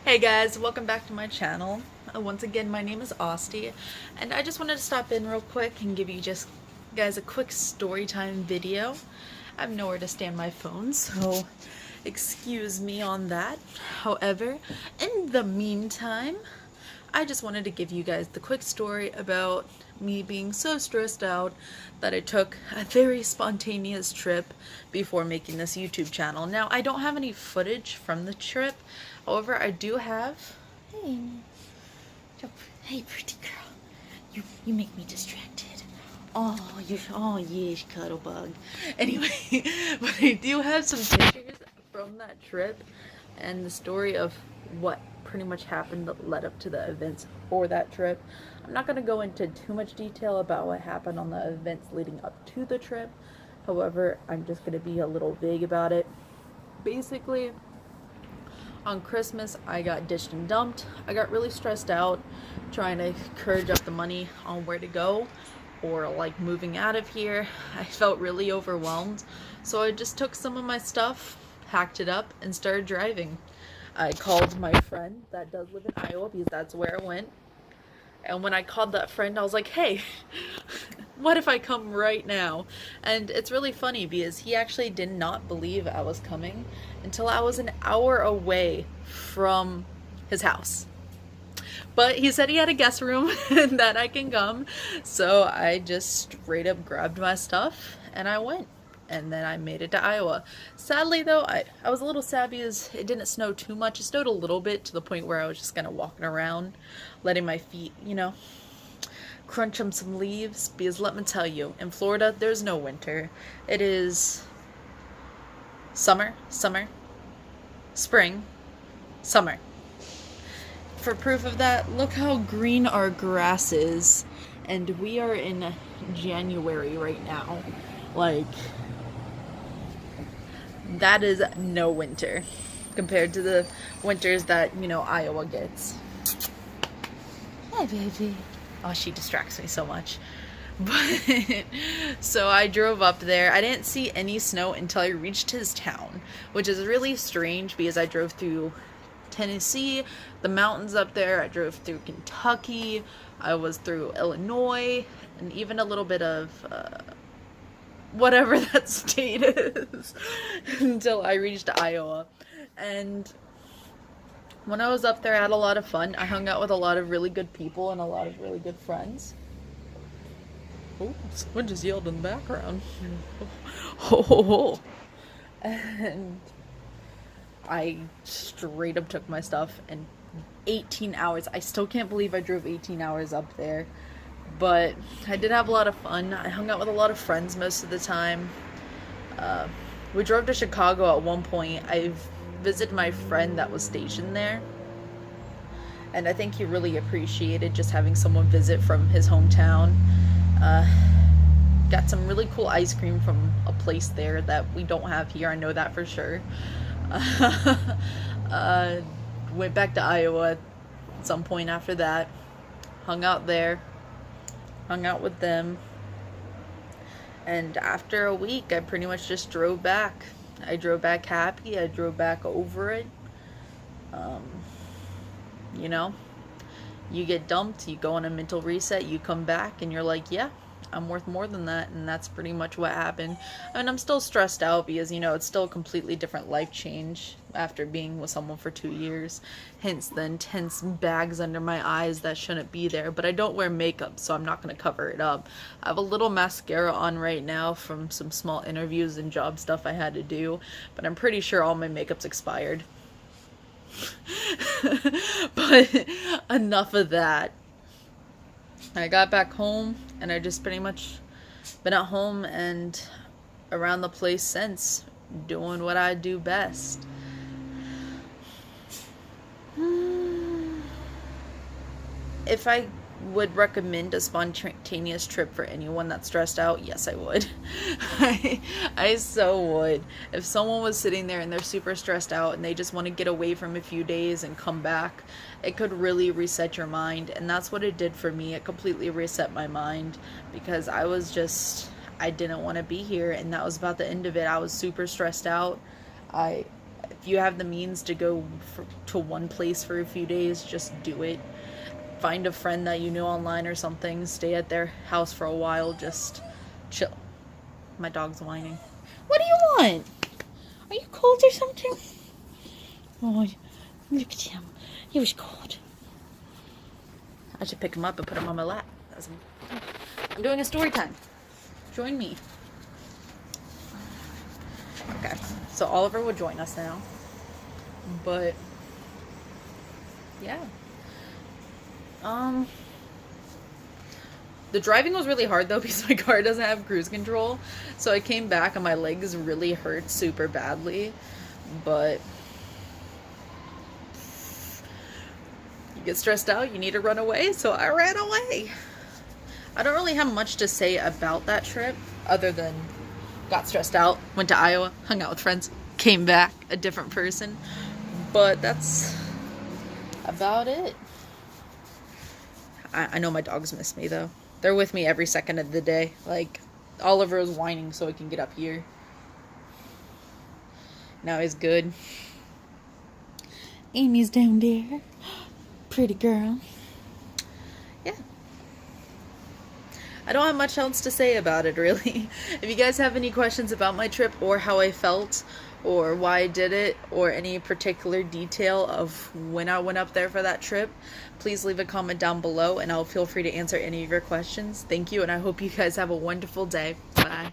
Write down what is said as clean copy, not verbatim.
Hey guys, welcome back to my channel. Once again, my name is Austie, and I just wanted to stop in real quick and give you guys a quick story time video. I have nowhere to stand my phone, so excuse me on that. However, in the meantime, I just wanted to give you guys the quick story about me being so stressed out that I took a very spontaneous trip before making this YouTube channel. Now, I don't have any footage from the trip. However, I do have... Hey, hey, pretty girl. You make me distracted. Oh yes, cuddle bug. Anyway, but I do have some pictures from that trip and the story of what pretty much happened that led up to the events for that trip. I'm not going to go into too much detail about what happened on the events leading up to the trip. However, I'm just going to be a little vague about it. Basically, on Christmas, I got ditched and dumped. I got really stressed out trying to encourage up the money on where to go or like moving out of here. I felt really overwhelmed. So I just took some of my stuff, packed it up, and started driving. I called my friend that does live in Iowa because that's where I went. And when I called that friend, I was like, hey, what if I come right now? And it's really funny because he actually did not believe I was coming until I was an hour away from his house. But he said he had a guest room and that I can come. So I just straight up grabbed my stuff and I went. And then I made it to Iowa. Sadly, though, I was a little sad because it didn't snow too much. It snowed a little bit to the point where I was just kind of walking around, letting my feet, crunch on some leaves. Because let me tell you, in Florida, there's no winter. It is summer, spring, summer. For proof of that, look how green our grass is. And we are in January right now. Like... that is no winter compared to the winters that, Iowa gets. Hi, baby. Oh, she distracts me so much. But, so I drove up there. I didn't see any snow until I reached his town, which is really strange because I drove through Tennessee, the mountains up there. I drove through Kentucky. I was through Illinois, and even a little bit of, whatever that state is until I reached Iowa. And when I was up there, I had a lot of fun. I hung out with a lot of really good people and a lot of really good friends. Oh, someone just yelled in the background. Oh. And I straight up took my stuff and 18 hours. I still can't believe I drove 18 hours up there. But I did have a lot of fun. I hung out with a lot of friends most of the time. We drove to Chicago at one point. I visited my friend that was stationed there. And I think he really appreciated just having someone visit from his hometown. Got some really cool ice cream from a place there that we don't have here. I know that for sure. Went back to Iowa at some point after that. Hung out there. Hung out with them, and after a week I pretty much just drove back. I drove back happy. I drove back over it. You get dumped, you go on a mental reset, you come back and you're like, yeah, I'm worth more than that. And that's pretty much what happened. And I'm still stressed out because, it's still a completely different life change after being with someone for 2 years. Hence the intense bags under my eyes that shouldn't be there. But I don't wear makeup, so I'm not going to cover it up. I have a little mascara on right now from some small interviews and job stuff I had to do. But I'm pretty sure all my makeup's expired. But enough of that. I got back home and I just pretty much been at home and around the place since, doing what I do best. If I would recommend a spontaneous trip for anyone that's stressed out, yes, I would. I so would. If someone was sitting there and they're super stressed out and they just want to get away from a few days and come back, it could really reset your mind. And that's what it did for me. It completely reset my mind because I didn't want to be here, and that was about the end of it. I was super stressed out. I you have the means to go to one place for a few days, just do it. Find a friend that you know online or something, stay at their house for a while, just chill. My dog's whining. What do you want? Are you cold or something? Oh, look at him. He was cold. I should pick him up and put him on my lap. I'm doing a story time. Join me. Okay, so Oliver will join us now. But yeah. The driving was really hard though because my car doesn't have cruise control. So I came back and my legs really hurt super badly. But you get stressed out, you need to run away, so I ran away. I don't really have much to say about that trip other than got stressed out, went to Iowa, hung out with friends, came back a different person. But that's about it. I know my dogs miss me though. They're with me every second of the day. Like, Oliver is whining so he can get up here. Now he's good. Amy's down there. Pretty girl. Yeah. I don't have much else to say about it, really. If you guys have any questions about my trip or how I felt or why I did it or any particular detail of when I went up there for that trip, please leave a comment down below and I'll feel free to answer any of your questions. Thank you, and I hope you guys have a wonderful day. Bye.